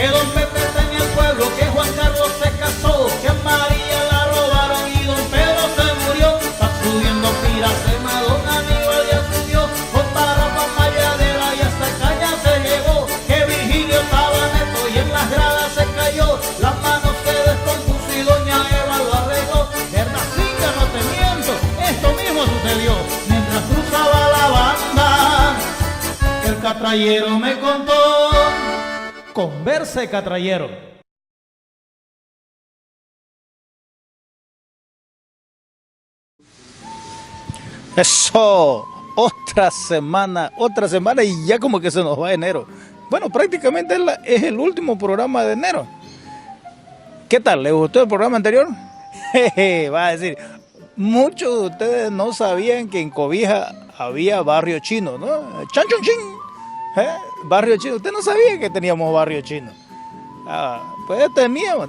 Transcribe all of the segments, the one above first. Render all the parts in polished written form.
que don Pepe está en el pueblo, que Juan Carlos se casó, que a María la robaron y don Pedro se murió. Va subiendo Piracema, don Aníbal ya subió, Otara Pamayadera y hasta Caña se llegó, que Virgilio estaba neto y en las gradas se cayó, las manos se descompuso y doña Eva lo arregló. Hernacinga, no te miento, esto mismo sucedió mientras cruzaba la banda. El catrallero me contó. Converse, catrallero. Eso, otra semana y ya como que se nos va enero. Bueno, prácticamente es el último programa de enero. ¿Qué tal? ¿Le gustó el programa anterior? Va a decir, muchos de ustedes no sabían que en Cobija había barrio chino, ¿no? Chan chun chin. Barrio chino. Usted no sabía que teníamos barrio chino. Pues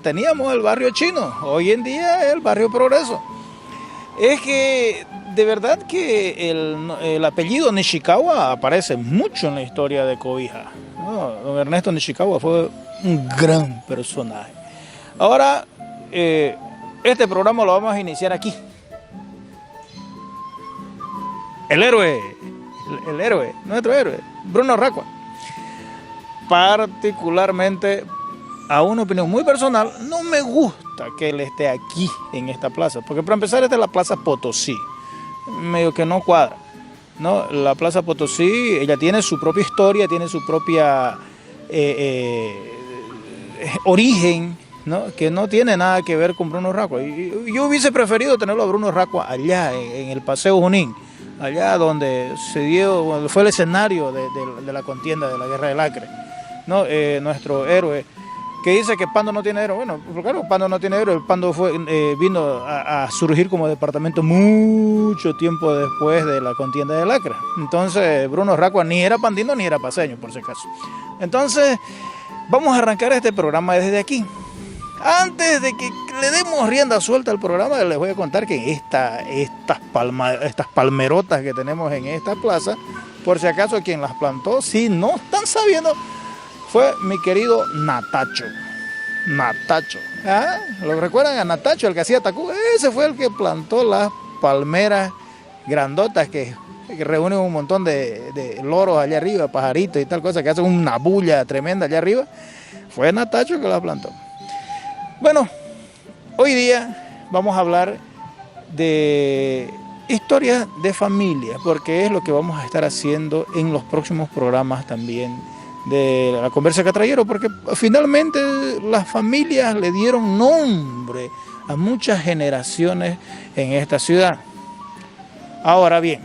teníamos el barrio chino. Hoy en día es el barrio Progreso. Es que de verdad que el apellido Nishikawa aparece mucho en la historia de Cobija, ¿no? Don Ernesto Nishikawa fue un gran personaje. Ahora, este programa lo vamos a iniciar aquí. El héroe, nuestro héroe, Bruno Racua. Particularmente, a una opinión muy personal, no me gusta que él esté aquí en esta plaza, porque para empezar esta es la Plaza Potosí, medio que no cuadra, ¿no? La Plaza Potosí, ella tiene su propia historia, tiene su propia origen, ¿no? Que no tiene nada que ver con Bruno Racua. Yo hubiese preferido tenerlo a Bruno Racua allá en el Paseo Junín, allá donde fue el escenario de la contienda de la Guerra del Acre, ¿no? Nuestro héroe, que dice que Pando no tiene héroe. Bueno, claro, Pando no tiene héroe. El Pando vino a surgir como departamento mucho tiempo después de la contienda del Acre. Entonces, Bruno Racua ni era pandino ni era paseño, por si acaso. Entonces, vamos a arrancar este programa desde aquí. Antes de que le demos rienda suelta al programa, les voy a contar que estas palmerotas que tenemos en esta plaza, por si acaso quien las plantó, si no están sabiendo, fue mi querido Natacho. ¿Lo recuerdan a Natacho, el que hacía Tacuba? Ese fue el que plantó las palmeras grandotas que reúnen un montón de loros allá arriba, pajaritos y tal cosa, que hacen una bulla tremenda allá arriba. Fue Natacho que las plantó. Bueno, hoy día vamos a hablar de historias de familia, porque es lo que vamos a estar haciendo en los próximos programas también de la Conversa Catrallero, porque finalmente las familias le dieron nombre a muchas generaciones en esta ciudad. Ahora bien,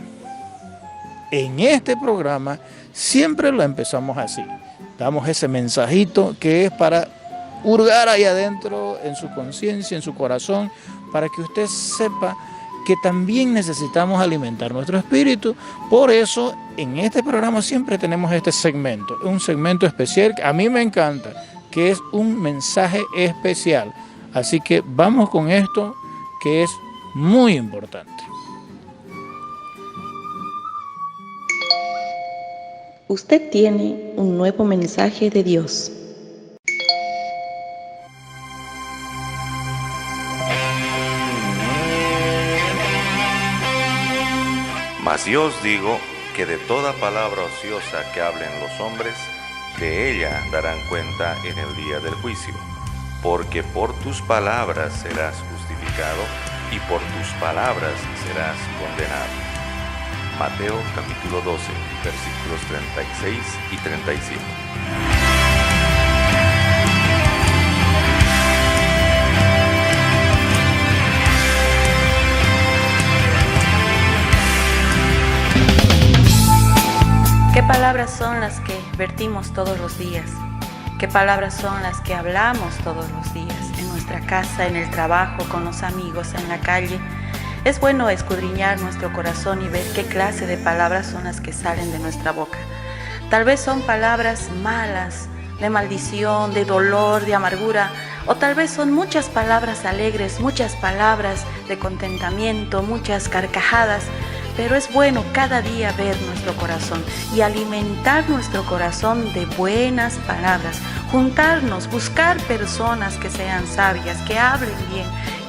en este programa siempre lo empezamos así, damos ese mensajito que es para hurgar ahí adentro en su conciencia, en su corazón, para que usted sepa que también necesitamos alimentar nuestro espíritu. Por eso en este programa siempre tenemos este segmento, un segmento especial que a mí me encanta, que es un mensaje especial. Así que vamos con esto, que es muy importante. Usted tiene un nuevo mensaje de Dios. Mas yo os digo que de toda palabra ociosa que hablen los hombres, de ella darán cuenta en el día del juicio. Porque por tus palabras serás justificado y por tus palabras serás condenado. Mateo capítulo 12, versículos 36 y 37. ¿Qué palabras son las que vertimos todos los días? ¿Qué palabras son las que hablamos todos los días? En nuestra casa, en el trabajo, con los amigos, en la calle. Es bueno escudriñar nuestro corazón y ver qué clase de palabras son las que salen de nuestra boca. Tal vez son palabras malas, de maldición, de dolor, de amargura, o tal vez son muchas palabras alegres, muchas palabras de contentamiento, muchas carcajadas. Pero es bueno cada día ver nuestro corazón y alimentar nuestro corazón de buenas palabras, juntarnos, buscar personas que sean sabias, que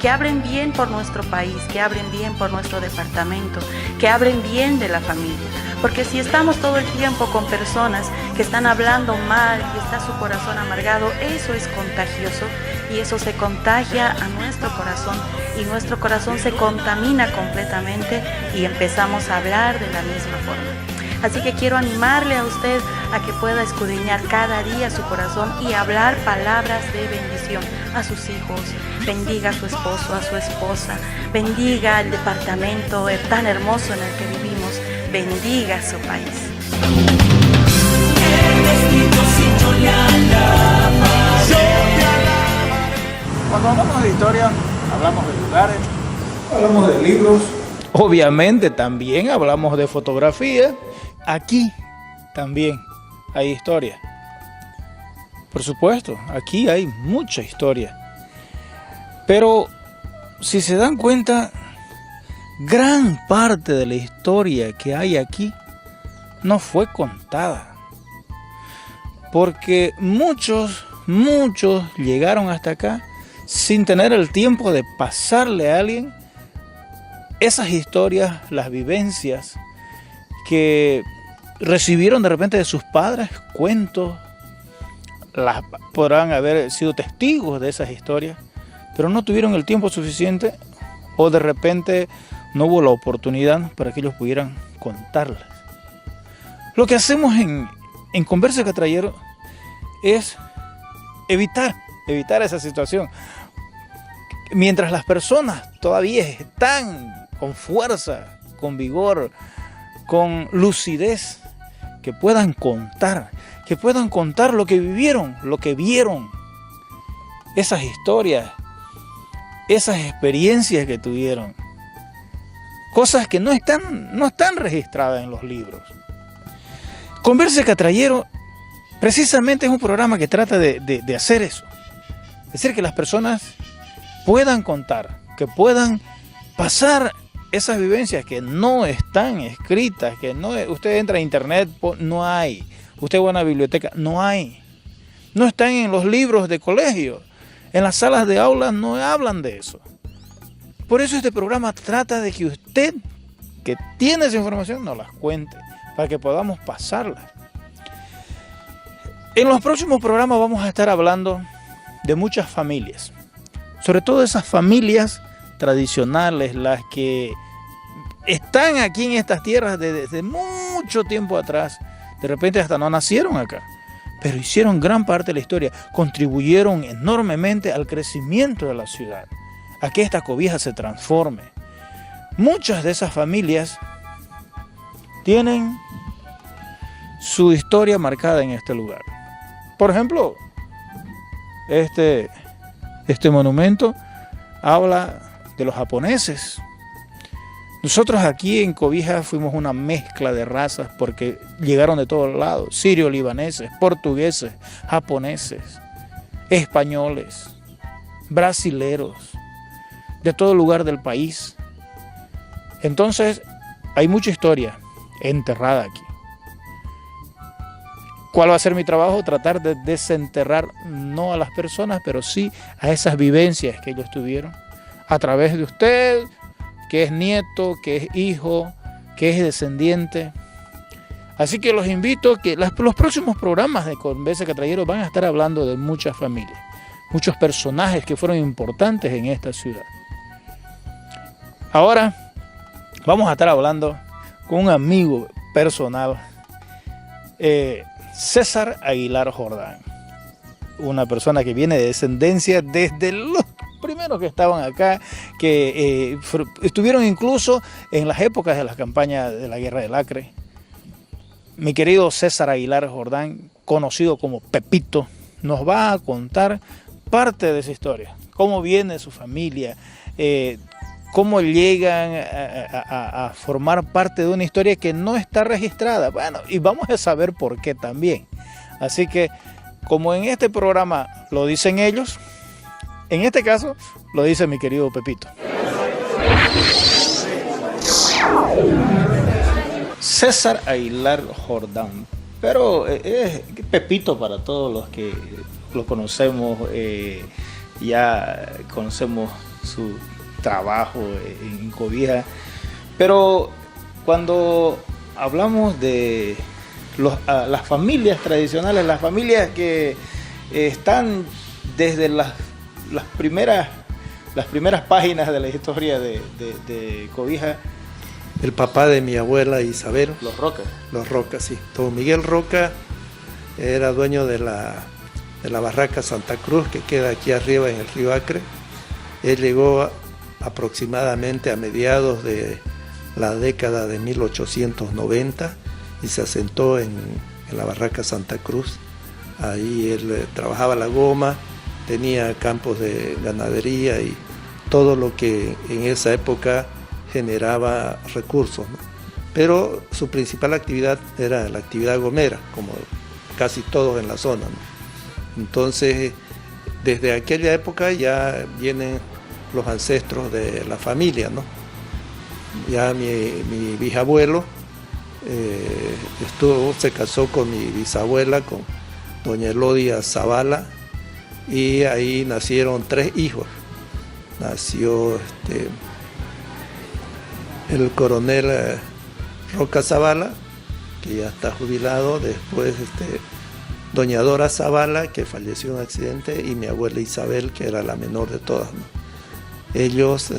hablen bien por nuestro país, que hablen bien por nuestro departamento, que hablen bien de la familia. Porque si estamos todo el tiempo con personas que están hablando mal y está su corazón amargado, eso es contagioso y eso se contagia a nuestro corazón y nuestro corazón se contamina completamente y empezamos a hablar de la misma forma. Así que quiero animarle a usted a que pueda escudriñar cada día su corazón y hablar palabras de bendición a sus hijos. Bendiga a su esposo, a su esposa. Bendiga el departamento tan hermoso en el que vivimos. Bendiga a su país. Cuando hablamos de historia, hablamos de lugares, hablamos de libros. Obviamente también hablamos de fotografía. Aquí también hay historia. Por supuesto, aquí hay mucha historia. Pero si se dan cuenta, gran parte de la historia que hay aquí no fue contada. Porque muchos llegaron hasta acá sin tener el tiempo de pasarle a alguien esas historias, las vivencias que recibieron de repente de sus padres, cuentos, podrán haber sido testigos de esas historias, pero no tuvieron el tiempo suficiente o de repente no hubo la oportunidad para que ellos pudieran contarlas. Lo que hacemos en Conversa Catrallero es evitar esa situación. Mientras las personas todavía están con fuerza, con vigor, con lucidez, que puedan contar lo que vivieron, lo que vieron, esas historias, esas experiencias que tuvieron, cosas que no están registradas en los libros. Conversa Catrallero precisamente es un programa que trata de hacer eso, es decir, que las personas puedan contar, que puedan pasar esas vivencias que no están escritas, que no, usted entra a internet, no hay, usted va a una biblioteca, no hay, no están en los libros de colegio, en las salas de aulas no hablan de eso. Por eso este programa trata de que usted, que tiene esa información, nos las cuente, para que podamos pasarla. En los próximos programas vamos a estar hablando de muchas familias, sobre todo esas familias tradicionales, las que están aquí en estas tierras desde mucho tiempo atrás, de repente hasta no nacieron acá, pero hicieron gran parte de la historia, contribuyeron enormemente al crecimiento de la ciudad, a que esta cobija se transforme. Muchas de esas familias tienen su historia marcada en este lugar. Por ejemplo, este monumento habla de los japoneses. Nosotros aquí en Cobija fuimos una mezcla de razas porque llegaron de todos lados, sirio-libaneses, portugueses, japoneses, españoles, brasileros, de todo lugar del país. Entonces hay mucha historia enterrada aquí. ¿Cuál va a ser mi trabajo? Tratar de desenterrar no a las personas, pero sí a esas vivencias que ellos tuvieron a través de usted, que es nieto, que es hijo, que es descendiente. Así que los invito a que los próximos programas de Conversa Catrallero van a estar hablando de muchas familias, muchos personajes que fueron importantes en esta ciudad. Ahora vamos a estar hablando con un amigo personal, César Aguilar Jordán, una persona que viene de descendencia desde los primeros que estaban acá, que estuvieron incluso en las épocas de las campañas de la Guerra del Acre. Mi querido César Aguilar Jordán, conocido como Pepito, nos va a contar parte de esa historia, cómo viene su familia, cómo llegan a formar parte de una historia que no está registrada. Bueno, y vamos a saber por qué también. Así que, como en este programa lo dicen ellos, en este caso lo dice mi querido Pepito. César Aguilar Jordán, pero es Pepito para todos los que lo conocemos, ya conocemos su trabajo en Cobija, pero cuando hablamos de las familias tradicionales, las familias que están desde las primeras páginas de la historia de Cobija. El papá de mi abuela Isabel. Los Roca. Los Roca, sí. Don Miguel Roca era dueño de la barraca Santa Cruz, que queda aquí arriba en el río Acre. Él llegó aproximadamente a mediados de la década de 1890 y se asentó en la barraca Santa Cruz. Ahí él trabajaba la goma, tenía campos de ganadería y todo lo que en esa época generaba recursos, ¿no? Pero su principal actividad era la actividad gomera, como casi todos en la zona, ¿no? Entonces, desde aquella época ya vienen los ancestros de la familia, ¿no? Ya mi bisabuelo se casó con mi bisabuela, con doña Elodia Zavala, y ahí nacieron 3 hijos. Nació el coronel Roca Zavala, que ya está jubilado, después doña Dora Zavala, que falleció en un accidente, y mi abuela Isabel, que era la menor de todas, ¿no? Ellos,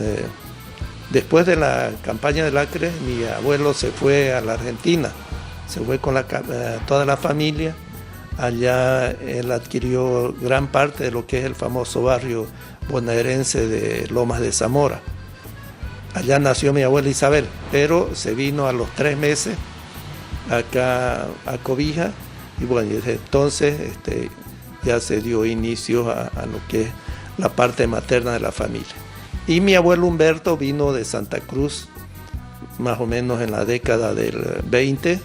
después de la campaña del Acre, mi abuelo se fue a la Argentina, se fue con toda la familia. Allá él adquirió gran parte de lo que es el famoso barrio bonaerense de Lomas de Zamora. Allá nació mi abuela Isabel, pero se vino a los 3 meses acá a Cobija, y bueno, desde entonces ya se dio inicio a lo que es la parte materna de la familia. Y mi abuelo Humberto vino de Santa Cruz, más o menos en la década del 20,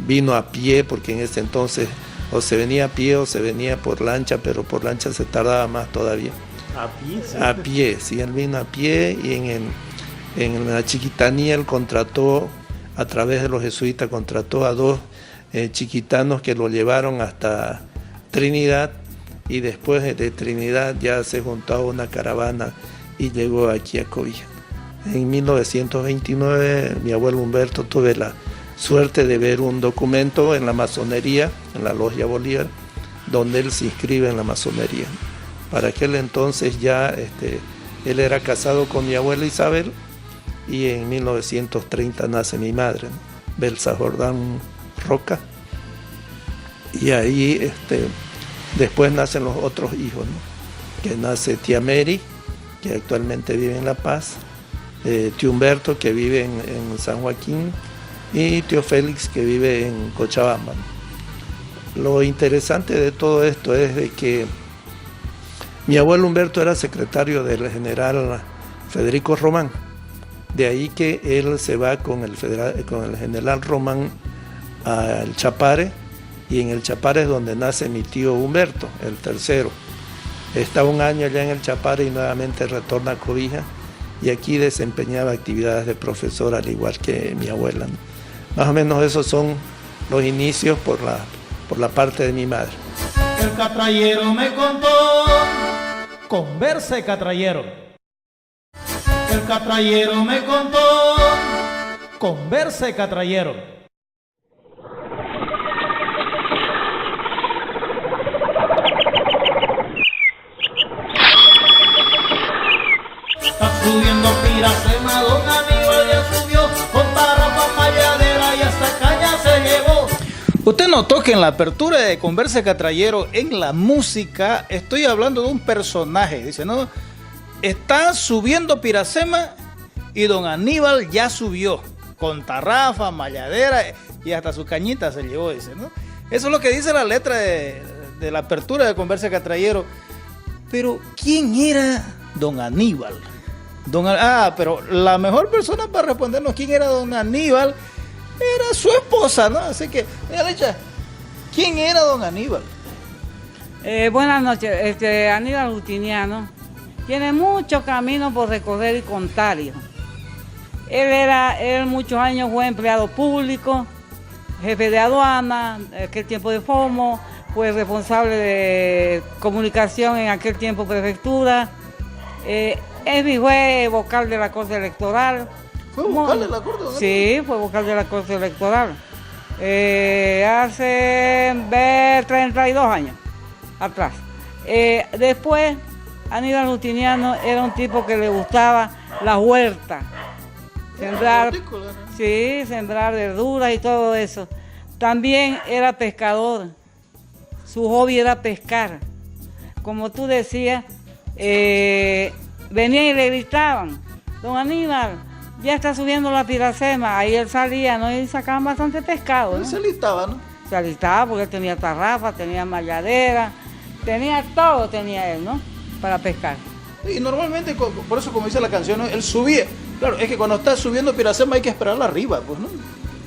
vino a pie, porque en ese entonces o se venía a pie o se venía por lancha, pero por lancha se tardaba más todavía. ¿A pie? Sí. A pie, sí, él vino a pie, y en la Chiquitanía él contrató, a través de los jesuitas, contrató a 2 chiquitanos que lo llevaron hasta Trinidad, y después de Trinidad ya se juntó a una caravana y llegó aquí a Cobija. En 1929 mi abuelo Humberto, tuve la suerte de ver un documento en la masonería, en la Logia Bolívar, donde él se inscribe en la masonería. Para aquel entonces ya él era casado con mi abuela Isabel, y en 1930 nace mi madre, ¿no? Belsa Jordán Roca, y ahí después nacen los otros hijos, ¿no? Que nace tía Mary, que actualmente vive en La Paz, tío Humberto, que vive en San Joaquín, y tío Félix, que vive en Cochabamba, ¿no? Lo interesante de todo esto es de que mi abuelo Humberto era secretario del general Federico Román. De ahí que él se va con el general Román al Chapare, y en el Chapare es donde nace mi tío Humberto, el tercero. Está 1 año allá en el Chapare y nuevamente retorna a Cobija, y aquí desempeñaba actividades de profesor, al igual que mi abuela, ¿no? Más o menos esos son los inicios por la parte de mi madre. El catrayero me contó, converse catrayero. El catrayero me contó, converse catrayero. Está subiendo Piracema, don Aníbal ya subió, con tarrafa mayadera y hasta caña se llevó. Usted notó que en la apertura de Converse Catrayero, en la música, estoy hablando de un personaje. Dice, no, está subiendo Piracema y don Aníbal ya subió, con tarrafa, malladera y hasta su cañita se llevó, dice, ¿no? Eso es lo que dice la letra de la apertura de Converse Catrayero. Pero, ¿quién era don Aníbal? Pero la mejor persona para respondernos quién era don Aníbal era su esposa, ¿no? Así que, Licha, ¿quién era don Aníbal? Buenas noches, Aníbal Justiniano tiene mucho camino por recorrer y contar, hijo. Él muchos años fue empleado público, jefe de aduana, en aquel tiempo de FOMO, fue responsable de comunicación en aquel tiempo prefectura. Edwin fue vocal de la Corte Electoral. ¿Fue vocal de la Corte? Sí, fue vocal de la Corte Electoral. Hace 32 años atrás. Después, Aníbal Justiniano era un tipo que le gustaba la huerta, sembrar, sí, sembrar verduras y todo eso. También era pescador, su hobby era pescar. Como tú decías, venían y le gritaban, don Aníbal, ya está subiendo la Piracema. Ahí él salía, ¿no? Y sacaban bastante pescado, ¿no? Él se alistaba, ¿no? Se alistaba porque él tenía tarrafa, tenía malladera, tenía todo, tenía él, ¿no? Para pescar. Y normalmente, por eso como dice la canción, ¿no? Él subía. Claro, es que cuando está subiendo Piracema hay que esperarla arriba, pues, ¿no?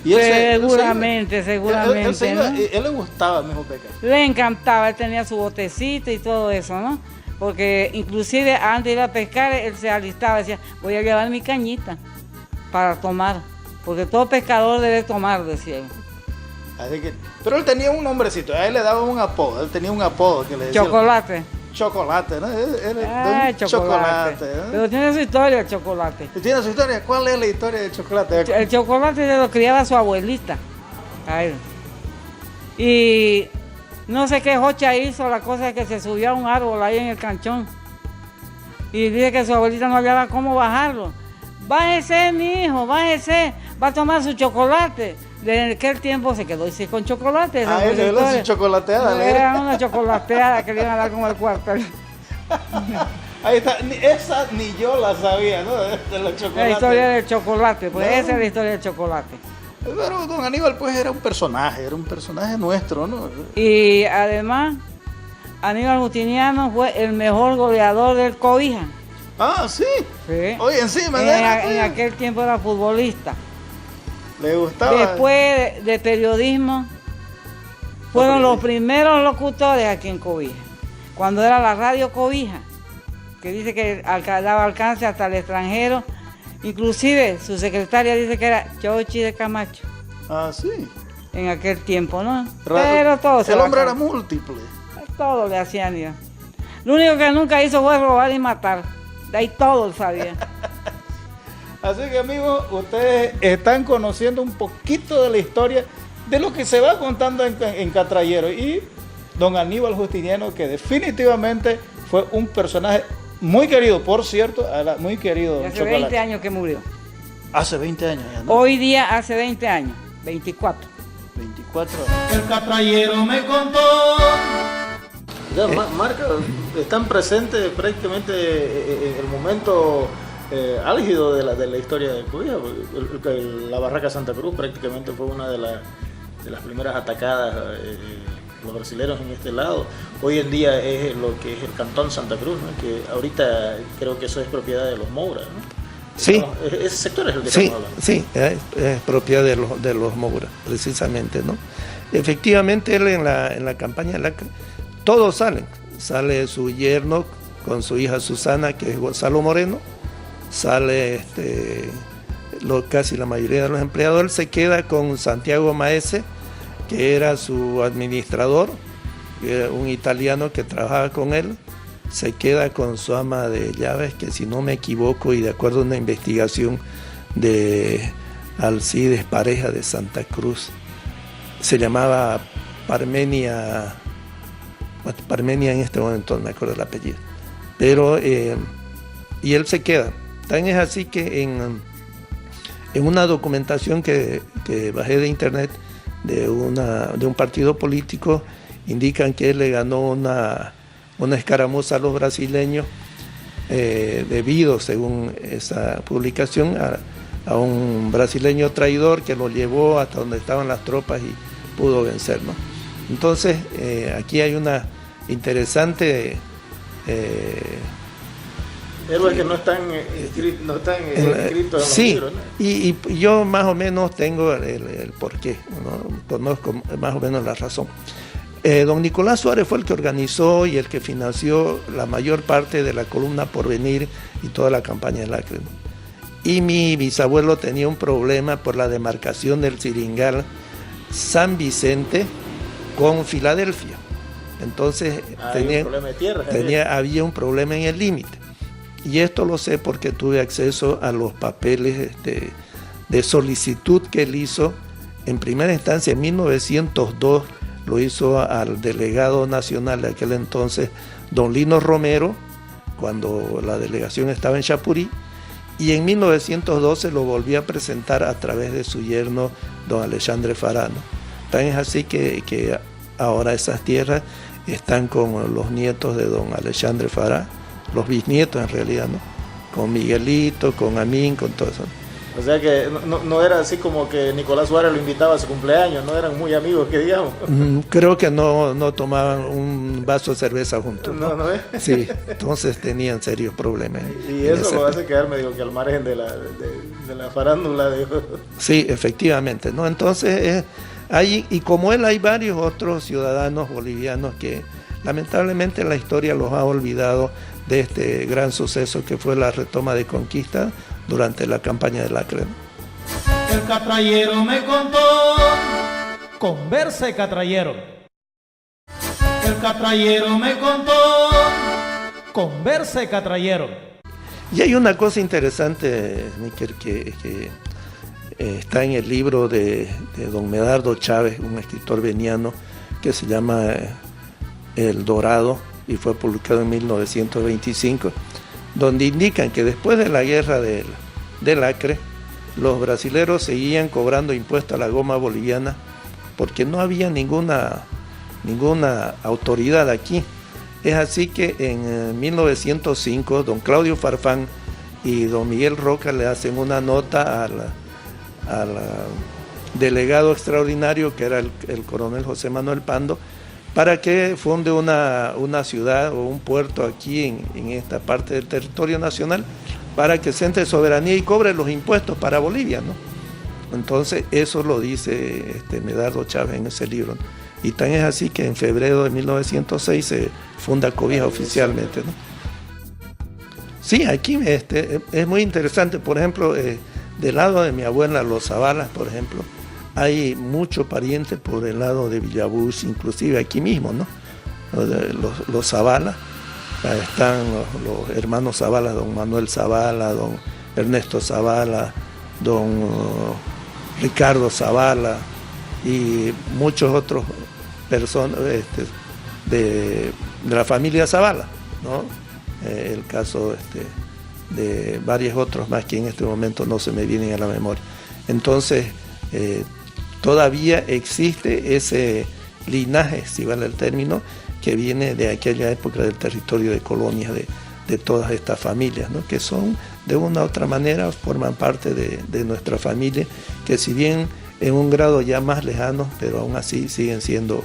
Y seguramente. Él le gustaba mismo pescar. Le encantaba, él tenía su botecito y todo eso, ¿no? Porque inclusive antes de ir a pescar, él se alistaba, decía, voy a llevar mi cañita para tomar, porque todo pescador debe tomar, decía él. Así que, pero él tenía un nombrecito, a él le daban un apodo, él tenía un apodo que le decía... Chocolate. Chocolate, ¿no? Chocolate, ¿no? Pero tiene su historia el chocolate. ¿Tiene su historia? ¿Cuál es la historia del chocolate? El chocolate se lo criaba su abuelita a él. Y no sé qué jocha hizo, la cosa es que se subió a un árbol ahí en el canchón. Y dice que su abuelita no hallaba cómo bajarlo. Bájese, mi hijo, bájese, va a tomar su chocolate. Desde aquel tiempo se quedó así con chocolate. Él le dio su chocolateada. Era una chocolateada que le iban a dar como el cuartel. Ahí está, esa ni yo la sabía, ¿no? De los chocolates. La historia del chocolate, pues esa es la historia del chocolate. Pero don Aníbal pues era un personaje nuestro, ¿no? Y además, Aníbal Justiniano fue el mejor goleador del Cobija. Ah, sí. Sí. Oye, encima en aquel tiempo era futbolista. Le gustaba. Después de periodismo, fueron los primeros locutores aquí en Cobija. Cuando era la radio Cobija, que dice que daba alcance hasta el extranjero. Inclusive su secretaria dice que era Chochi de Camacho. Ah, sí. En aquel tiempo, ¿no? Pero todo se el hombre era múltiple. Todo le hacían ya. Lo único que nunca hizo fue robar y matar. De ahí todo él sabía. Así que amigos, ustedes están conociendo un poquito de la historia de lo que se va contando en Catrallero. Y don Aníbal Justiniano, que definitivamente fue un personaje muy querido, por cierto, muy querido. Hace 20 años que murió. Hace 20 años ya, ¿no? Hoy día hace 20 años, 24. 24 años. El catrallero me contó. Ya, marca, están presentes prácticamente en el momento álgido de la historia de Cobija. La Barraca Santa Cruz prácticamente fue una de las primeras atacadas los brasileños en este lado. Hoy en día es lo que es el Cantón Santa Cruz, ¿no? Que ahorita creo que eso es propiedad de los Moura, ¿no? Sí. Ese sector es el que estamos hablando. Sí, es propiedad de los Moura, precisamente, ¿no? Efectivamente, él en la campaña de la... Todos sale su yerno con su hija Susana, que es Gonzalo Moreno, sale casi la mayoría de los empleados. Él se queda con Santiago Maese, que era su administrador, un italiano que trabajaba con él. Se queda con su ama de llaves, que si no me equivoco y de acuerdo a una investigación de Alcides Pareja de Santa Cruz, se llamaba Parmenia en este momento, no me acuerdo el apellido, pero y él se queda. Tan es así que en una documentación que bajé de internet de un partido político, indican que él le ganó una escaramuza a los brasileños debido, según esa publicación, a un brasileño traidor que lo llevó hasta donde estaban las tropas y pudo vencer, ¿no? Entonces, aquí hay una interesante... héroes que no están escritos en los libros, ¿no? Y yo más o menos tengo el porqué, ¿no? Conozco más o menos la razón. Don Nicolás Suárez fue el que organizó y el que financió la mayor parte de la columna Porvenir y toda la campaña de Lacre. Y mi bisabuelo tenía un problema por la demarcación del Ciringal San Vicente con Filadelfia. Entonces había un problema en el límite. Y esto lo sé porque tuve acceso a los papeles de solicitud que él hizo en primera instancia en 1902. Lo hizo al delegado nacional de aquel entonces, don Lino Romero, cuando la delegación estaba en Chapurí, y en 1912 lo volví a presentar a través de su yerno, don Alexandre Fará, ¿no? Tan es así que ahora esas tierras están con los nietos de don Alexandre Fará, los bisnietos en realidad, ¿no? Con Miguelito, con Amín, con todo eso. O sea que no era así como que Nicolás Suárez lo invitaba a su cumpleaños, no eran muy amigos, que digamos. Creo que no tomaban un vaso de cerveza juntos. No es. Sí, entonces tenían serios problemas. Y eso lo hace quedar medio que al margen de la farándula. Sí, efectivamente, ¿no? Entonces, y como él hay varios otros ciudadanos bolivianos que lamentablemente la historia los ha olvidado de este gran suceso que fue la retoma de conquista durante la campaña del Acre. El catrallero me contó, converse catrallero. El catrallero me contó, converse catrallero. Y hay una cosa interesante, Níker, que está en el libro de don Medardo Chávez, un escritor veniano que se llama El Dorado y fue publicado en 1925, donde indican que después de la guerra del Acre, los brasileros seguían cobrando impuestos a la goma boliviana porque no había ninguna autoridad aquí. Es así que en 1905 don Claudio Farfán y don Miguel Roca le hacen una nota al delegado extraordinario, que era el coronel José Manuel Pando, para que funde una ciudad o un puerto aquí en esta parte del territorio nacional, para que centre soberanía y cobre los impuestos para Bolivia, ¿no? Entonces eso lo dice Medardo Chávez en ese libro, ¿no? Y tan es así que en febrero de 1906 se funda Cobija oficialmente, ¿no? Sí, aquí es muy interesante. Por ejemplo, del lado de mi abuela, los Zavalas, por ejemplo, hay mucho pariente por el lado de Villabús, inclusive aquí mismo, ¿no? Los Zavala, están los hermanos Zavala, don Manuel Zavala, don Ernesto Zavala, don Ricardo Zavala y muchos otros personas de la familia Zavala, ¿no? El caso de varios otros más que en este momento no se me vienen a la memoria. Entonces, todavía existe ese linaje, si vale el término, que viene de aquella época del territorio de colonias de todas estas familias, ¿no? Que son, de una u otra manera, forman parte de nuestra familia, que si bien en un grado ya más lejano, pero aún así siguen siendo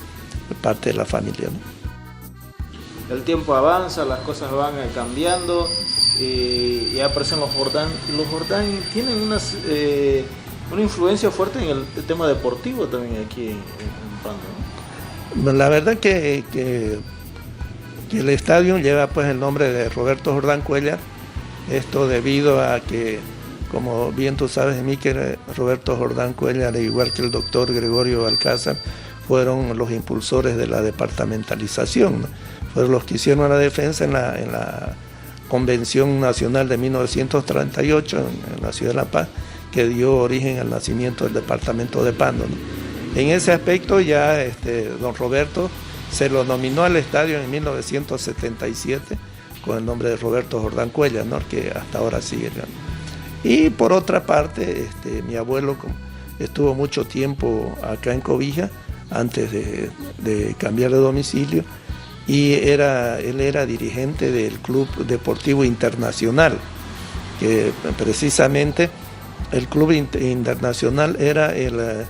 parte de la familia, ¿no? El tiempo avanza, las cosas van cambiando y aparecen los Jordán. Los Jordán tienen una influencia fuerte en el tema deportivo también aquí en Pando, ¿no? La verdad que el estadio lleva pues el nombre de Roberto Jordán Cuéllar, esto debido a que, como bien tú sabes, Níker, Roberto Jordán Cuéllar, al igual que el doctor Gregorio Balcázar, fueron los impulsores de la departamentalización, ¿no? Fueron los que hicieron la defensa en la Convención Nacional de 1938 en la ciudad de La Paz, que dio origen al nacimiento del departamento de Pando, ¿no? En ese aspecto ya don Roberto se lo nominó al estadio en 1977 con el nombre de Roberto Jordán Cuéllar, ¿no? Que hasta ahora sigue, ¿no? Y por otra parte, mi abuelo estuvo mucho tiempo acá en Cobija antes de cambiar de domicilio, y él era dirigente del Club Deportivo Internacional, que precisamente el Club Internacional era el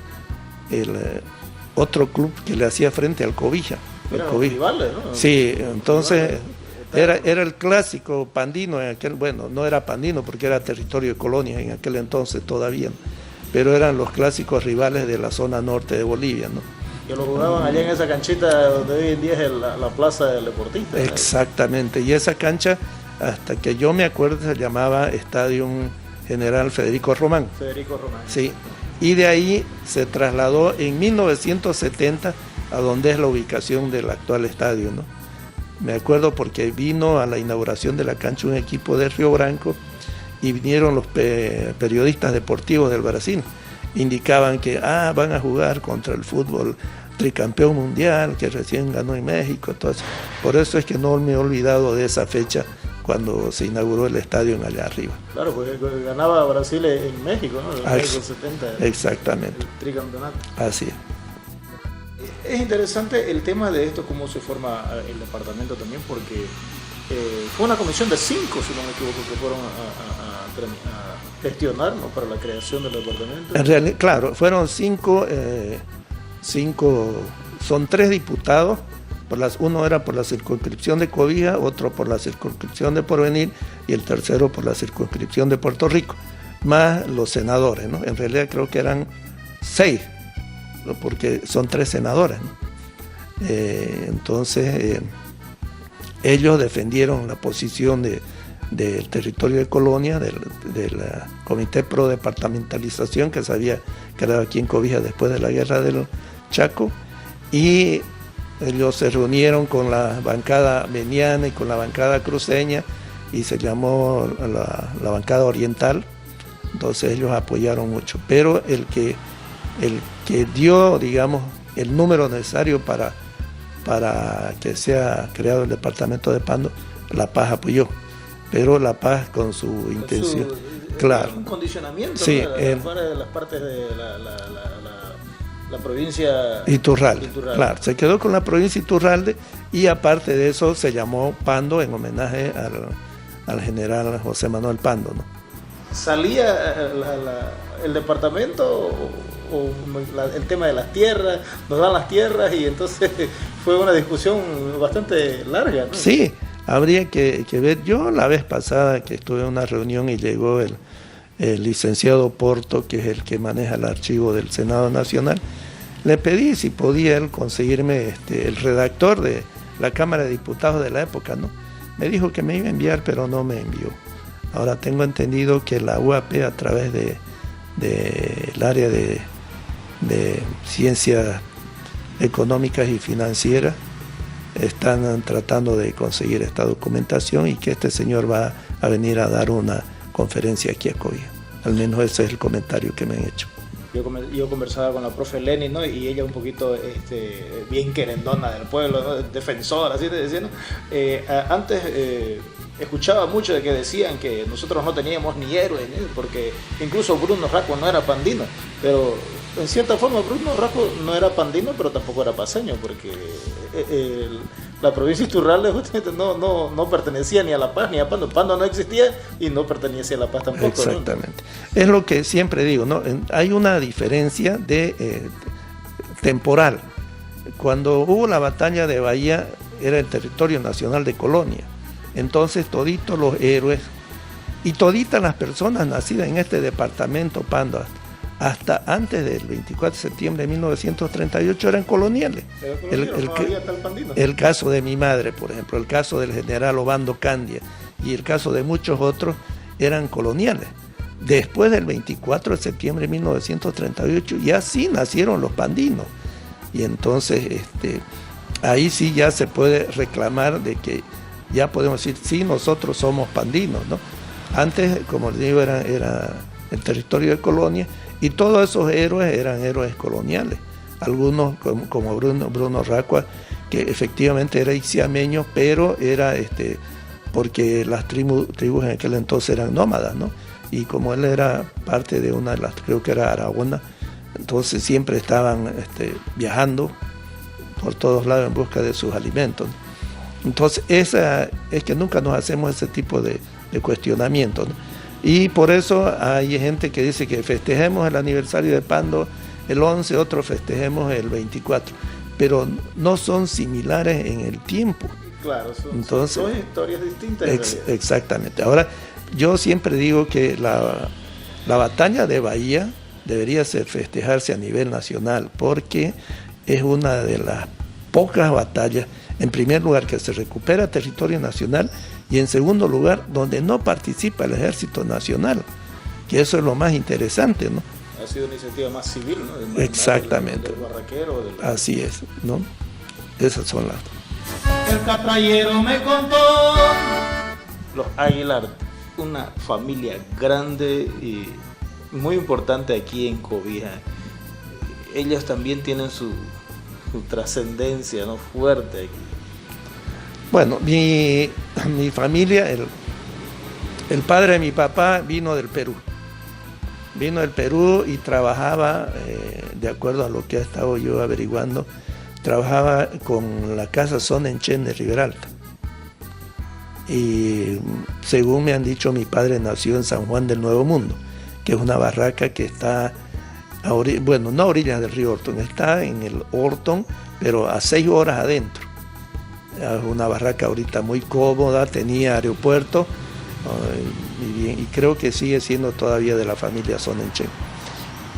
otro club que le hacía frente al Cobija. Eran rivales, ¿no? Sí, entonces era el clásico pandino en aquel, bueno, no era pandino porque era territorio de colonias en aquel entonces todavía, ¿no? Pero eran los clásicos rivales de la zona norte de Bolivia, ¿no? Que lo jugaban allá en esa canchita donde hoy en día es la plaza del deportista, ¿no? Exactamente, y esa cancha, hasta que yo me acuerdo, se llamaba Estadio General Federico Román. Federico Román. Sí, y de ahí se trasladó en 1970 a donde es la ubicación del actual estadio, ¿no? Me acuerdo porque vino a la inauguración de la cancha un equipo de Río Branco y vinieron los periodistas deportivos del Brasil. Indicaban que van a jugar contra el fútbol tricampeón mundial que recién ganó en México. Entonces, por eso es que no me he olvidado de esa fecha cuando se inauguró el estadio en allá arriba. Claro, porque ganaba Brasil en México, ¿no? En México 70. Exactamente. El tricampeonato. Así es. Es interesante el tema de esto, cómo se forma el departamento también, porque fue una comisión de 5, si no me equivoco, que fueron a gestionar, ¿no?, para la creación del departamento. En realidad, claro, fueron 5, son 3 diputados, uno era por la circunscripción de Cobija, otro por la circunscripción de Porvenir y el tercero por la circunscripción de Puerto Rico, más los senadores, ¿no? En realidad creo que eran 6, porque son 3 senadores, ¿no? Entonces ellos defendieron la posición del territorio de Colonia, del Comité Pro Departamentalización que se había creado aquí en Cobija después de la Guerra del Chaco, y ellos se reunieron con la bancada meniana y con la bancada cruceña y se llamó la bancada oriental. Entonces ellos apoyaron mucho, pero el que dio, digamos, el número necesario para que sea creado el departamento de Pando, La Paz apoyó, pero La Paz con su intención, claro. Un condicionamiento, sí, fuera de las partes de la provincia Iturralde. Claro, se quedó con la provincia Iturralde y aparte de eso se llamó Pando en homenaje al general José Manuel Pando, ¿no? ¿Salía el departamento o el tema de las tierras? Nos dan las tierras y entonces fue una discusión bastante larga, ¿no? Sí, habría que ver. Yo la vez pasada que estuve en una reunión y llegó el licenciado Porto, que es el que maneja el archivo del Senado Nacional, le pedí si podía él conseguirme el redactor de la Cámara de Diputados de la época, ¿no? Me dijo que me iba a enviar, pero no me envió. Ahora tengo entendido que la UAP, a través del área de ciencias económicas y financieras, están tratando de conseguir esta documentación y que este señor va a venir a dar una conferencia aquí a Cobija. Al menos ese es el comentario que me han hecho. Yo conversaba con la profe Lenny, ¿no? Y ella un poquito bien querendona del pueblo, ¿no? Defensora, así te decía, ¿no? Antes escuchaba mucho de que decían que nosotros no teníamos ni héroes, ¿no? Porque incluso Bruno Racco no era pandino, pero en cierta forma Bruno Racco no era pandino, pero tampoco era paseño, porque la provincia de Iturralde justamente no pertenecía ni a La Paz ni a Pando. Pando no existía y no pertenecía a La Paz tampoco. Exactamente. ¿No? Es lo que siempre digo, ¿no? Hay una diferencia temporal. Cuando hubo la batalla de Bahía era el territorio nacional de Colonia. Entonces toditos los héroes y toditas las personas nacidas en este departamento Pando hasta antes del 24 de septiembre de 1938 eran coloniales. El caso de mi madre, por ejemplo, el caso del general Obando Candia y el caso de muchos otros eran coloniales. Después del 24 de septiembre de 1938 ya sí nacieron los pandinos. Y entonces ahí sí ya se puede reclamar de que ya podemos decir, sí, nosotros somos pandinos, ¿no? Antes, como les digo, era el territorio de Colonia y todos esos héroes eran héroes coloniales. Algunos, como Bruno Racco, que efectivamente era ixiameño, pero era porque las tribus en aquel entonces eran nómadas, ¿no? Y como él era parte de una de las, creo que era Aragona, entonces siempre estaban viajando por todos lados en busca de sus alimentos. Entonces es que nunca nos hacemos ese tipo de cuestionamientos, ¿no? Y por eso hay gente que dice que festejemos el aniversario de Pando el 11, otros festejemos el 24, pero no son similares en el tiempo. Claro, son historias distintas. Exactamente. Ahora, yo siempre digo que la batalla de Bahía debería festejarse a nivel nacional, porque es una de las pocas batallas, en primer lugar, que se recupera territorio nacional, y en segundo lugar, donde no participa el Ejército Nacional, que eso es lo más interesante, ¿no? Ha sido una iniciativa más civil, ¿no? Exactamente. Del barraquero. Así es, ¿no? Esas son las... El catrallero me contó. Los Aguilar, una familia grande y muy importante aquí en Cobija. Ellos también tienen su trascendencia, ¿no? Fuerte aquí. Bueno, mi familia, el padre de mi papá vino del Perú. Vino del Perú y trabajaba, de acuerdo a lo que he estado yo averiguando, trabajaba con la casa Sonnenschein de Riberalta. Y según me han dicho, mi padre nació en San Juan del Nuevo Mundo, que es una barraca que está, bueno, no a orillas del río Orton, está en el Orton, pero a 6 horas adentro. Es una barraca ahorita muy cómoda, tenía aeropuerto, y creo que sigue siendo todavía de la familia Sonnenschein.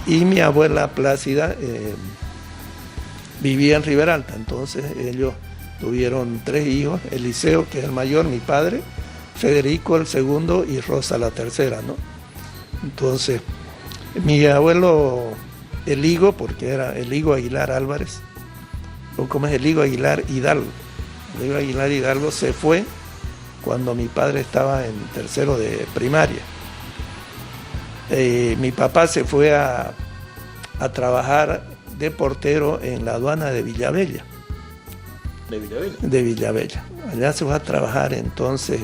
Y mi abuela Plácida vivía en Riberalta, entonces ellos tuvieron 3 hijos, Eliseo, que es el mayor, mi padre, Federico el segundo y Rosa la tercera, ¿no? Entonces, mi abuelo Eligo, porque era Eligo Aguilar Álvarez, o como es Eligo Aguilar Hidalgo. Eligo Aguilar Hidalgo se fue cuando mi padre estaba en tercero de primaria. Mi papá se fue a trabajar de portero en la aduana de Villavella. ¿De Villavella? De Villavella. Allá se fue a trabajar, entonces,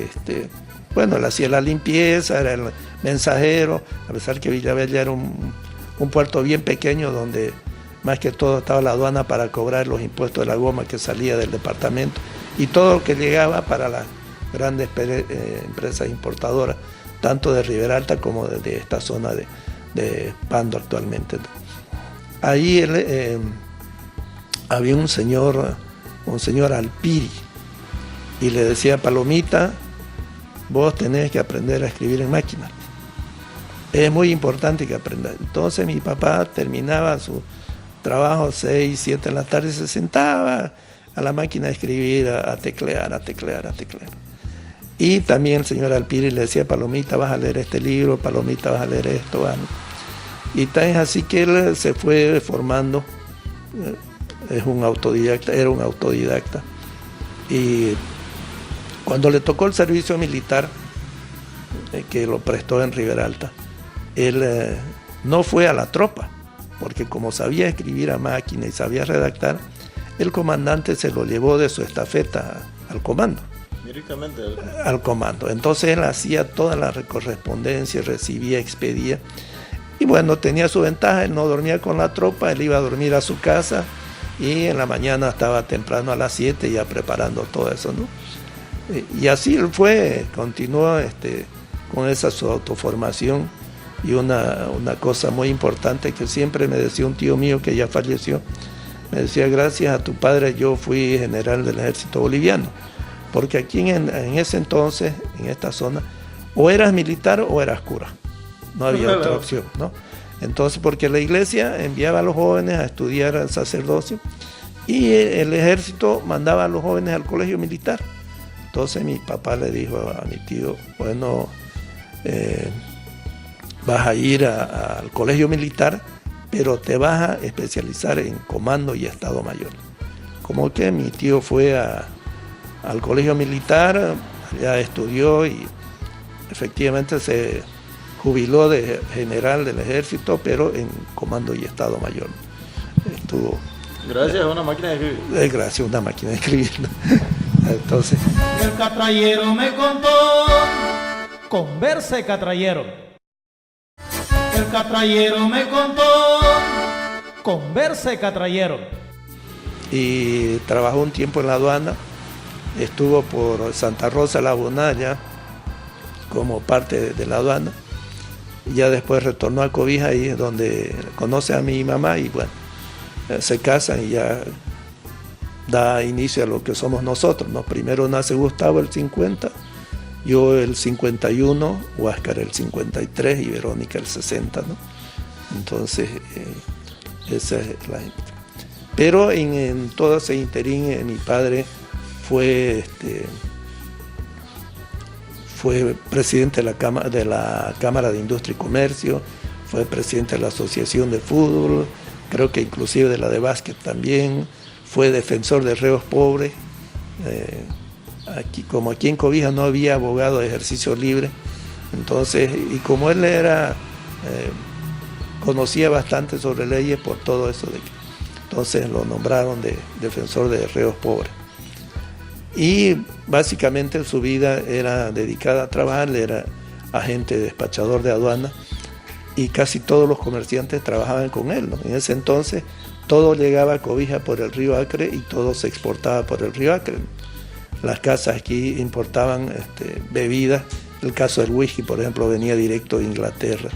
bueno, él hacía la limpieza, era el mensajero, a pesar que Villavella era un puerto bien pequeño donde más que todo estaba la aduana para cobrar los impuestos de la goma que salía del departamento y todo lo que llegaba para las grandes empresas importadoras, tanto de Riberalta como de esta zona de Pando actualmente. Ahí había un señor Alpiri, y le decía: Palomita, vos tenés que aprender a escribir en máquina. Es muy importante que aprendas. Entonces mi papá terminaba su trabajo 6, 7 de la tarde, se sentaba a la máquina de escribir, a teclear. Y también el señor Alpiri le decía: Palomita, vas a leer este libro, Palomita, vas a leer esto. Bueno. Y tan es así que él se fue formando, era un autodidacta. Y cuando le tocó el servicio militar, que lo prestó en Riberalta, él no fue a la tropa, porque como sabía escribir a máquina y sabía redactar, el comandante se lo llevó de su estafeta al comando. Directamente al comando. Entonces él hacía toda la correspondencia, recibía, expedía. Y bueno, tenía su ventaja, él no dormía con la tropa, él iba a dormir a su casa y en la mañana estaba temprano a las 7 ya preparando todo eso, ¿no? Y así él continuó con esa su autoformación. Y una cosa muy importante que siempre me decía un tío mío que ya falleció, me decía: gracias a tu padre yo fui general del ejército boliviano, porque aquí en ese entonces, en esta zona, o eras militar o eras cura, no había otra opción, ¿no? Entonces, porque la iglesia enviaba a los jóvenes a estudiar al sacerdocio y el ejército mandaba a los jóvenes al colegio militar. Entonces mi papá le dijo a mi tío: bueno, vas a ir al colegio militar, pero te vas a especializar en comando y Estado Mayor. Como que mi tío fue al colegio militar, allá estudió y efectivamente se jubiló de general del ejército, pero en comando y Estado Mayor. Estuvo... Gracias a una máquina de escribir. Gracias a una máquina de escribir. Entonces... El catrallero me contó. Converse, catrallero. El catrallero me contó. Converse, catrallero. Y trabajó un tiempo en la aduana, estuvo por Santa Rosa la Bonalla como parte de la aduana, y ya después retornó a Cobija, ahí donde conoce a mi mamá y bueno, se casan y ya da inicio a lo que somos nosotros, ¿no? Primero nace Gustavo el 50, yo el 51, Huáscar el 53 y Verónica el 60, ¿no? Entonces, esa es la gente. Pero en todo ese interín, mi padre fue presidente de la Cámara de Industria y Comercio, fue presidente de la Asociación de Fútbol, creo que inclusive de la de básquet también, fue defensor de reos pobres. Como aquí en Cobija no había abogado de ejercicio libre, entonces, y como él conocía bastante sobre leyes por todo eso, entonces lo nombraron de defensor de reos pobres. Y básicamente su vida era dedicada a trabajar, él era agente despachador de aduana y casi todos los comerciantes trabajaban con él, ¿no? En ese entonces todo llegaba a Cobija por el río Acre y todo se exportaba por el río Acre. Las casas aquí importaban bebidas, el caso del whisky, por ejemplo, venía directo de Inglaterra,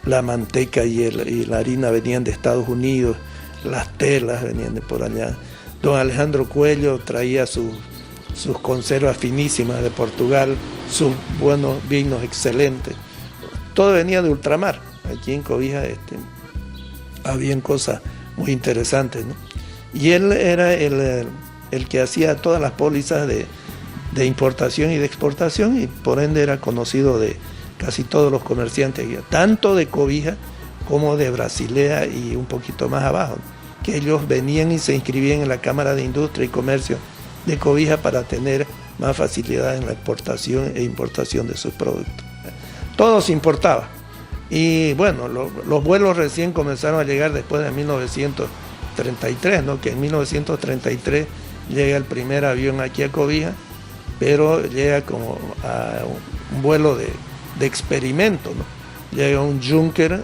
la manteca y la harina venían de Estados Unidos, las telas venían de por allá. Don Alejandro Cuello traía sus conservas finísimas de Portugal, sus buenos vinos excelentes. Todo venía de ultramar. Aquí en Cobija habían cosas muy interesantes, ¿no? Y él era el que hacía todas las pólizas de importación y de exportación y por ende era conocido de casi todos los comerciantes, tanto de Cobija como de Brasilea y un poquito más abajo, que ellos venían y se inscribían en la Cámara de Industria y Comercio de Cobija para tener más facilidad en la exportación e importación de sus productos. Todo se importaba. Y bueno, los vuelos recién comenzaron a llegar después de 1933, ¿no? Que en 1933 llega el primer avión aquí a Cobija, pero llega como a un vuelo de experimento, ¿no? Llega un Junker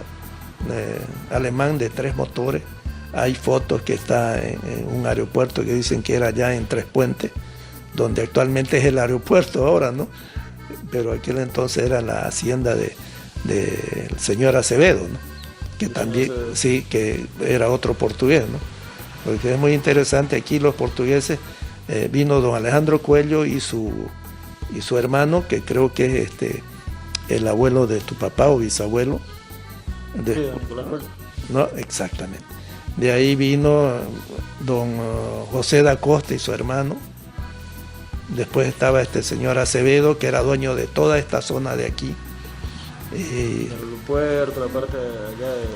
alemán de 3 motores. Hay fotos que está en un aeropuerto que dicen que era ya en Tres Puentes, donde actualmente es el aeropuerto ahora, ¿no? Pero aquel entonces era la hacienda del señor Acevedo, ¿no? Que también, sí, que era otro portugués, ¿no? Porque es muy interesante, aquí los portugueses, vino don Alejandro Cuello y su hermano, que creo que es el abuelo de tu papá o bisabuelo. No, exactamente. De ahí vino don José da Costa y su hermano. Después estaba este señor Acevedo, que era dueño de toda esta zona de aquí. El puerto, la parte allá del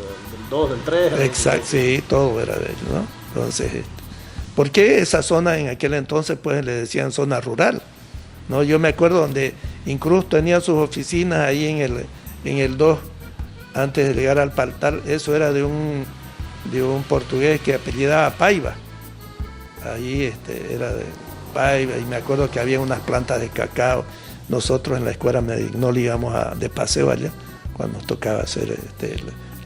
2, del 3. Exacto, sí, todo era de ellos, ¿no? Entonces, ¿por qué esa zona en aquel entonces pues le decían zona rural? ¿No? Yo me acuerdo donde Incruz tenía sus oficinas ahí en el 2, antes de llegar al Paltar, eso era de un portugués que apellidaba Paiva. Ahí era de Paiva, y me acuerdo que había unas plantas de cacao. Nosotros en la escuela no íbamos de paseo allá, cuando nos tocaba hacer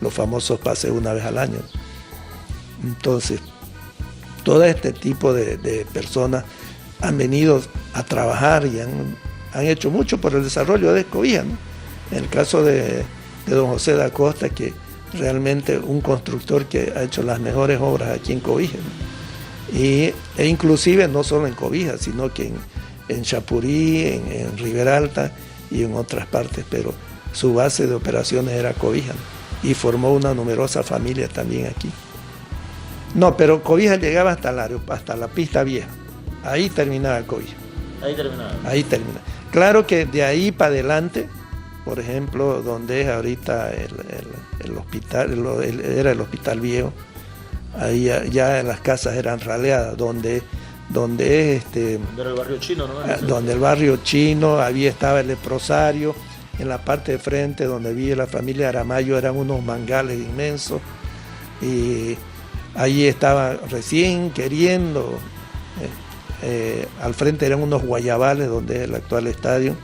los famosos paseos una vez al año. Entonces, todo este tipo de personas han venido a trabajar y han hecho mucho por el desarrollo de Cobija, ¿no? En el caso de don José da Costa, que realmente un constructor que ha hecho las mejores obras aquí en Cobija, ¿no? E inclusive no solo en Cobija, sino que en Chapurí, en Riberalta y en otras partes, pero su base de operaciones era Cobija, ¿no? Y formó una numerosa familia también aquí. No, pero Cobija llegaba hasta la pista vieja, ahí terminaba Cobija. Ahí termina. Claro que de ahí para adelante, por ejemplo, donde es ahorita el hospital, era el hospital viejo, ahí ya las casas eran raleadas, donde es Era el barrio chino, ¿no? donde el barrio chino, había estaba el leprosario, en la parte de frente donde vive la familia Aramayo eran unos mangales inmensos, y ahí estaba recién queriendo, al frente eran unos guayabales donde es el actual estadio,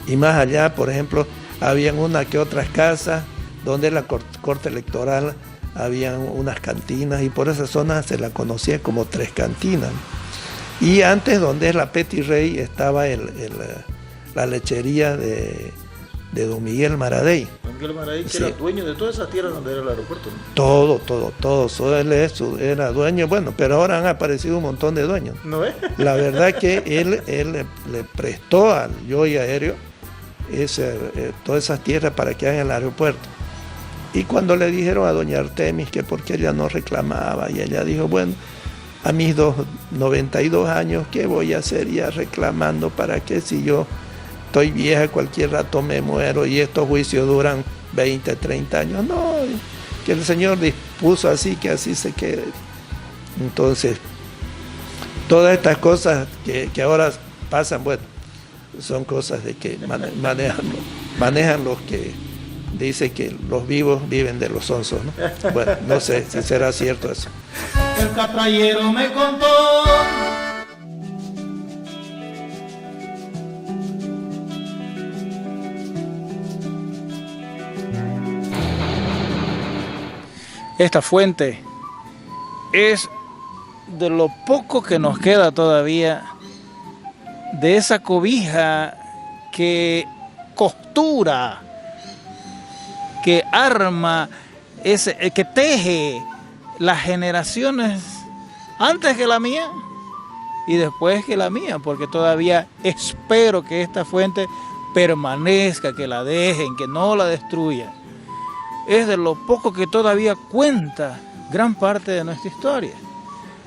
y más allá, por ejemplo, habían una que otras casas donde la corte electoral, habían unas cantinas, y por esa zona se la conocía como Tres Cantinas. Y antes, donde es la Petit Rey, estaba la lechería de don Miguel Maradei. Don Miguel Maradei, que sí, era dueño de todas esas tierras donde era el aeropuerto, ¿no? Todo. Él era dueño, bueno, pero ahora han aparecido un montón de dueños. ¿No es? La verdad que él le prestó al Joy Aéreo todas esas tierras para que hagan el aeropuerto. Y cuando le dijeron a doña Artemis que por qué ella no reclamaba, y ella dijo, bueno, a mis 92 años, ¿qué voy a hacer ya reclamando? ¿Para qué si yo estoy vieja, cualquier rato me muero y estos juicios duran 20, 30 años. No, que el Señor dispuso así, que así se quede. Entonces, todas estas cosas que ahora pasan, bueno, son cosas de que manejan los que dicen que los vivos viven de los sonsos, ¿no? Bueno, no sé si será cierto eso. El catrayero me contó. Esta fuente es de lo poco que nos queda todavía de esa cobija que costura, que arma, que teje las generaciones antes que la mía y después que la mía, porque todavía espero que esta fuente permanezca, que la dejen, que no la destruyan. Es de lo poco que todavía cuenta gran parte de nuestra historia.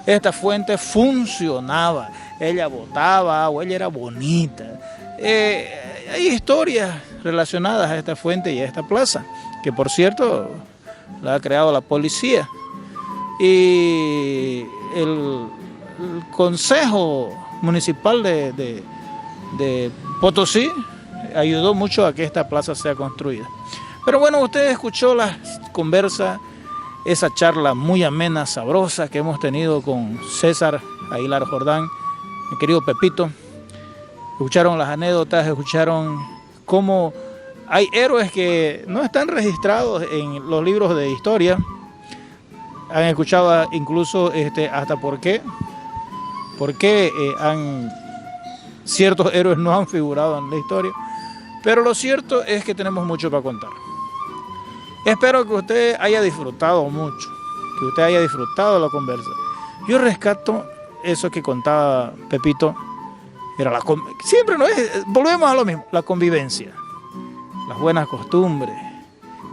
Esta fuente funcionaba, ella botaba agua, ella era bonita. Hay historias relacionadas a esta fuente y a esta plaza, que por cierto la ha creado la policía. Y el Consejo Municipal de Potosí ayudó mucho a que esta plaza sea construida. Pero bueno, usted escuchó la conversa, esa charla muy amena, sabrosa que hemos tenido con César Aguilar Jordán, mi querido Pepito. Escucharon las anécdotas, escucharon cómo hay héroes que no están registrados en los libros de historia. Han escuchado incluso hasta por qué ciertos héroes no han figurado en la historia. Pero lo cierto es que tenemos mucho para contar. Espero que usted haya disfrutado mucho, que usted haya disfrutado de la conversa. Yo rescato eso que contaba Pepito, era siempre no es, volvemos a lo mismo, la convivencia, las buenas costumbres,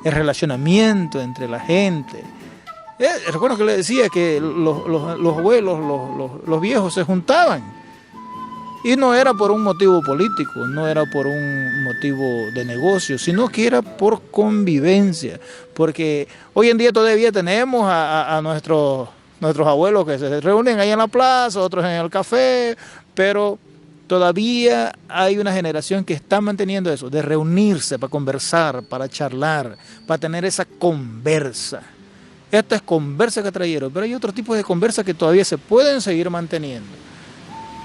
el relacionamiento entre la gente. Recuerdo que le decía que los abuelos, los viejos se juntaban. Y no era por un motivo político, no era por un motivo de negocio, sino que era por convivencia. Porque hoy en día todavía tenemos a nuestros abuelos que se reúnen ahí en la plaza, otros en el café, pero todavía hay una generación que está manteniendo eso, de reunirse para conversar, para charlar, para tener esa conversa. Esta es conversa catrayero, pero hay otro tipo de conversa que todavía se pueden seguir manteniendo.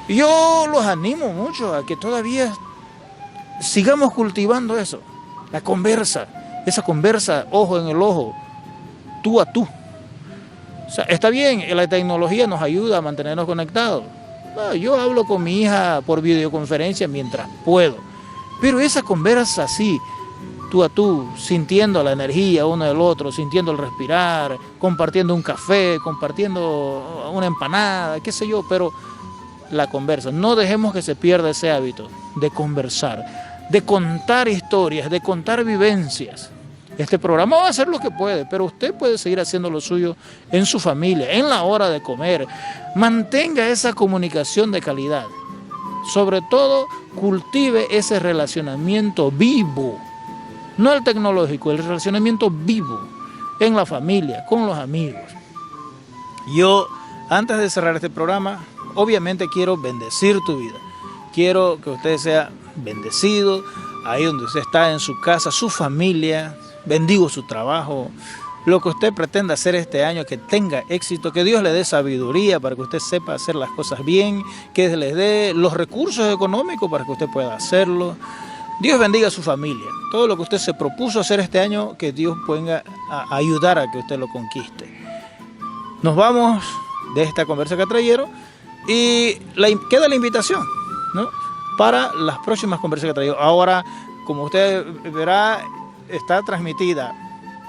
Yo los animo mucho a que todavía sigamos cultivando eso, la conversa, esa conversa ojo en el ojo, tú a tú. O sea, está bien, la tecnología nos ayuda a mantenernos conectados. Yo hablo con mi hija por videoconferencia mientras puedo, pero esa conversa así, tú a tú, sintiendo la energía uno del otro, sintiendo el respirar, compartiendo un café, compartiendo una empanada, qué sé yo, pero la conversa. No dejemos que se pierda ese hábito de conversar, de contar historias, de contar vivencias. Este programa va a hacer lo que puede, pero usted puede seguir haciendo lo suyo en su familia, en la hora de comer. Mantenga esa comunicación de calidad. Sobre todo, cultive ese relacionamiento vivo, no el tecnológico, el relacionamiento vivo en la familia, con los amigos. Yo, antes de cerrar este programa, obviamente quiero bendecir tu vida. Quiero que usted sea bendecido ahí donde usted está, en su casa, su familia. Bendigo su trabajo. Lo que usted pretenda hacer este año, que tenga éxito, que Dios le dé sabiduría para que usted sepa hacer las cosas bien, que les dé los recursos económicos para que usted pueda hacerlo. Dios bendiga a su familia. Todo lo que usted se propuso hacer este año, que Dios pueda ayudar a que usted lo conquiste. Nos vamos de esta conversa catrayero. Y queda la invitación, ¿no?, para las próximas conversas que traigo. Ahora, como usted verá, está transmitida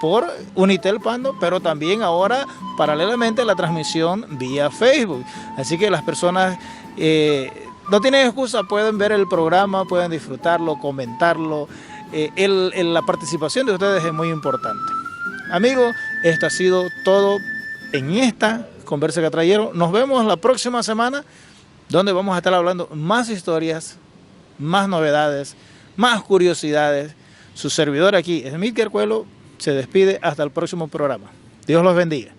por Unitel Pando, pero también ahora paralelamente la transmisión vía Facebook. Así que las personas no tienen excusa, pueden ver el programa, pueden disfrutarlo, comentarlo. La participación de ustedes es muy importante. Amigos, esto ha sido todo en esta conversa catrayero. Nos vemos la próxima semana, donde vamos a estar hablando más historias más novedades, más curiosidades. Su servidor aquí, Emilker Cuelo, se despide hasta el próximo programa. Dios los bendiga.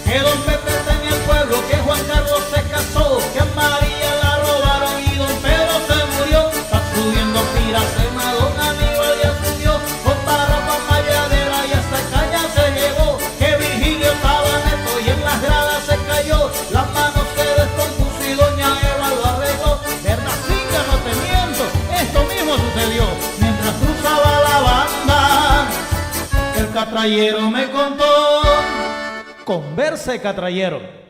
Que don Pepe tenía el pueblo, que Juan Carlos se casó, que a María la robaron y don Pedro se murió. Va subiendo Piracema, don Aníbal ya subió, con Parrapa Mayadera y hasta Caña se llegó. Que Virgilio estaba neto y en las gradas se cayó, las manos se descompuso y doña Eva lo arregló. Bernacinga, no te miento, esto mismo sucedió. Mientras cruzaba la banda, el catrallero me contó. Converse, catrallero.